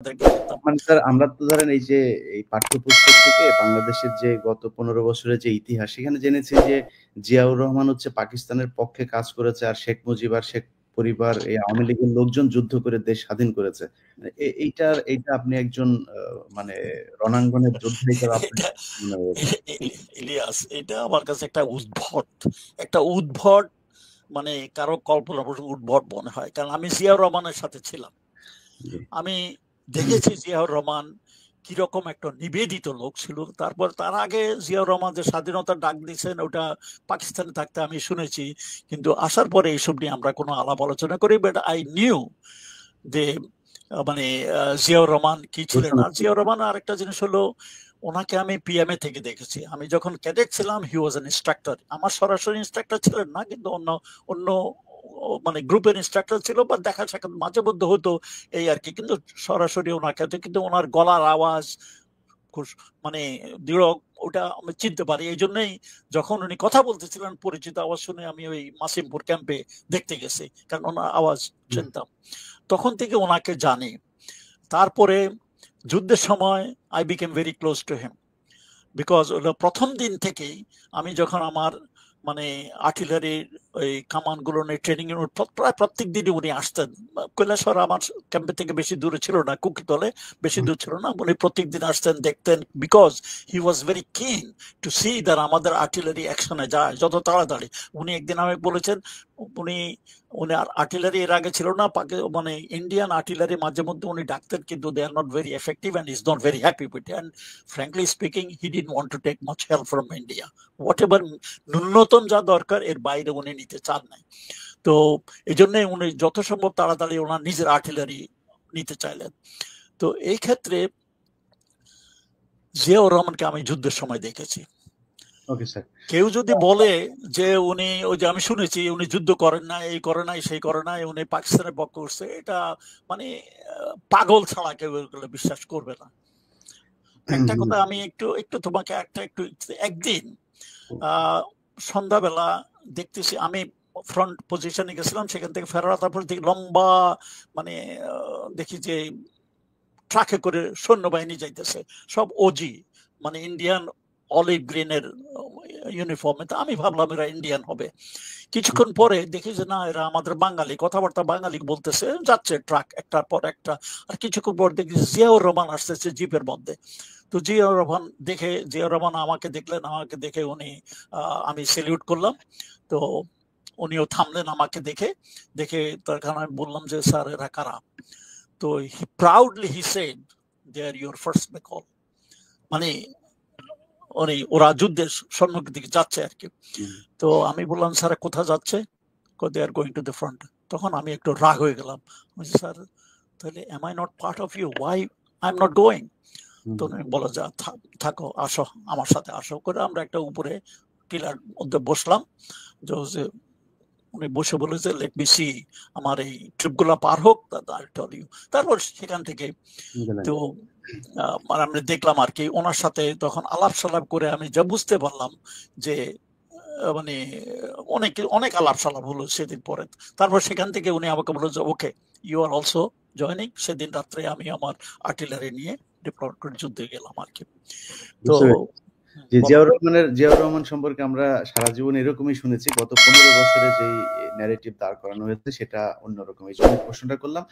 তাদেরকে যেতাম। মানে স্যার আমরা তো ধরেন এই যে এই পাঠ্যপুস্তক থেকে বাংলাদেশের যে গত ১৫ বছরের যে ইতিহাস সেখানে জেনেছি যে জিয়াউর রহমান হচ্ছে পাকিস্তানের পক্ষে কাজ করেছে আর শেখ মুজিব আর শেখ পরিবার এই আওয়ামী লীগের লোকজন যুদ্ধ করে দেশ স্বাধীন করেছে। এইটা আপনি একজন মানে রণাঙ্গনের যোদ্ধা হিসেবে আপনার এটা কি মনে হয়েছে? ইলিয়াস, এটা আমার কাছে একটা উদ্ভট মানে কারো কল্পনা উদ্ভট মনে হয়, কারণ আমি জিয়াউর রহমানের সাথে ছিলাম। জি। আমি দেখেছি জিয়াউর রহমান কিরকম একটা নিবেদিত লোক ছিল। তারপর তার আগে জিয়াউর রহমান যে স্বাধীনতার ডাক দিয়েছেন ওটা পাকিস্তানে থাকতে আমি শুনেছি, কিন্তু আসার পরে এইসব নিয়ে আমরা কোনো আলাপ আলোচনা করি। বাট আই নিউ যে মানে জিয়াউর রহমান কি ছিলেন। আর জিয়াউর রহমান আরেকটা জিনিস হলো, ওনাকে আমি পিএমএ থেকে দেখেছি। আমি যখন ক্যাডেট ছিলাম হি ওয়াজ এন ইনস্ট্রাক্টর। আমার সরাসরি ইনস্ট্রাক্টর ছিলেন না, কিন্তু অন্য অন্য মানে গ্রুপের ইনস্ট্রাক্টর ছিল, বা দেখা সাক্ষাৎ মাঝে মধ্যে হতো, এই আর কি। কিন্তু সরাসরি ওনাকে, কিন্তু ওনার গলার আওয়াজ মানে দৃঢ়, ওটা আমি চিনতে পারি। এই জন্যই যখন উনি কথা বলতেছিলেন পরিচিত আওয়াজ শুনে আমি ওই মাসিমপুর ক্যাম্পে দেখতে গেছি, কারণ ওনার আওয়াজ চিনতাম। তখন থেকে ওনাকে জানি। তারপরে যুদ্ধের সময় I became very close to him, because প্রথম দিন থেকেই আমি যখন আমার মানে আর্টিলারির ওই কামানগুলো নিয়ে ট্রেনিং প্রায় প্রত্যেক দিনই উনি আসতেন। কৈলাসহর আমার ক্যাম্পে থেকে বেশি দূরে ছিল না, কুকিতলে বেশি দূর ছিল না। উনি প্রত্যেক দিন আসতেন, দেখতেন, বিকজ হি ওয়াজ ভেরি কিন টু সি দ্যাট আমাদের আর্টিলারি অ্যাকশনে যায় যত তাড়াতাড়ি। উনি একদিন আমাকে বলেছেন, উনি উনি আর্টিলারি এর আগে ছিল না, মানে ইন্ডিয়ান আর্টিলারি মাঝে মধ্যে উনি ডাকতেন, কিন্তু they are not very effective and is not very happy with. অ্যান্ড frankly speaking, he didn't want to take much help from India. Whatever ন্যূনতম যা দরকার এর বাইরে উনি নিতে চান নাই। তো এই জন্য উনি যত সম্ভব তাড়াতাড়ি ওনার নিজের আর্টিলারি নিতে চাইলেন। তো এই ক্ষেত্রে জিয়াউর রহমানকে আমি যুদ্ধের সময় দেখেছি। Okay sir. কেউ যদি বলে যে উনি, ওই যে আমি শুনেছি উনি যুদ্ধ করেন না, এই করে নাই, সেই করে নাই, উনি পাকিস্তানের পক্ষ করছে, এটা মানে পাগল ছাড়া কেউ এগুলো বিশ্বাস করবে না। একটা কথা আমি একটু একটু তোমাকে একটু একদিন সন্ধ্যাবেলা দেখতেছি, আমি ফ্রন্ট পজিশনে গেছিলাম, সেখান থেকে ফেরার তারপর দেখি লম্বা মানে দেখি যে ট্রাকে করে সৈন্যবাহিনী যাইতেছে, সব ওজি, মানে ইন্ডিয়ান অলিভ গ্রিনের ইউনিফর্মে। তো আমি ভাবলাম এরা ইন্ডিয়ান হবে। কিছুক্ষণ পরে দেখি যে না, এরা আমাদের বাঙালি, কথাবার্তা বাঙালি বলতেছে, যাচ্ছে ট্রাক একটার পর একটা। আর কিছুক্ষণ পর দেখি জিয়াউর রহমান আসতেছে জিপের মধ্যে। তো জিয়াউর রহমান আমাকে দেখলেন, আমাকে দেখে উনি আমি সেলিউট করলাম। তো উনিও থামলেন আমাকে দেখে। তখন আমি বললাম যে স্যার এরা কারা। তো proudly he said they are your first Bengal, মানে ওরা যুদ্ধের সম্মুখের দিকে যাচ্ছে আর কি। তো আমি বললাম স্যার কোথায় যাচ্ছে? They are going to the front. তখন আমি একটু রাগ হয়ে গেলাম, স্যার তাহলে am I not part of you, why I am not going? তো উনি বলো যা থাকো, আসো আমার সাথে আসো করে আমরা একটা উপরে টিলার মধ্যে বসলাম। উনি বসে বলেছে লেট মি সি, আমার এই ট্রিপ গুলা পার হোক, তারপর সেখান থেকে তো আমরা দেখলাম আর কি। ওনার সাথে তখন আলাপ সালাপ করে আমি যা বুঝতে পারলাম যে মানে অনেক অনেক আলাপ সালাপ হলো সেদিন পরে। তারপর সেখান থেকে উনি আমাকে বললো যে okay you are also joining. সেদিন রাত্রে আমি আমার আর্টিলারি নিয়ে ডিপ্লয়েড করে যুদ্ধে গেলাম আর কি। তো জিয়াউর রহমান সম্পর্কে আমরা সারা জীবন এরকমই শুনেছি। গত 15 বছরে যেই ন্যারেটিভ দাঁড় করানো হয়েছে সেটা অন্যরকম। এই জন্য প্রশ্নটা করলাম।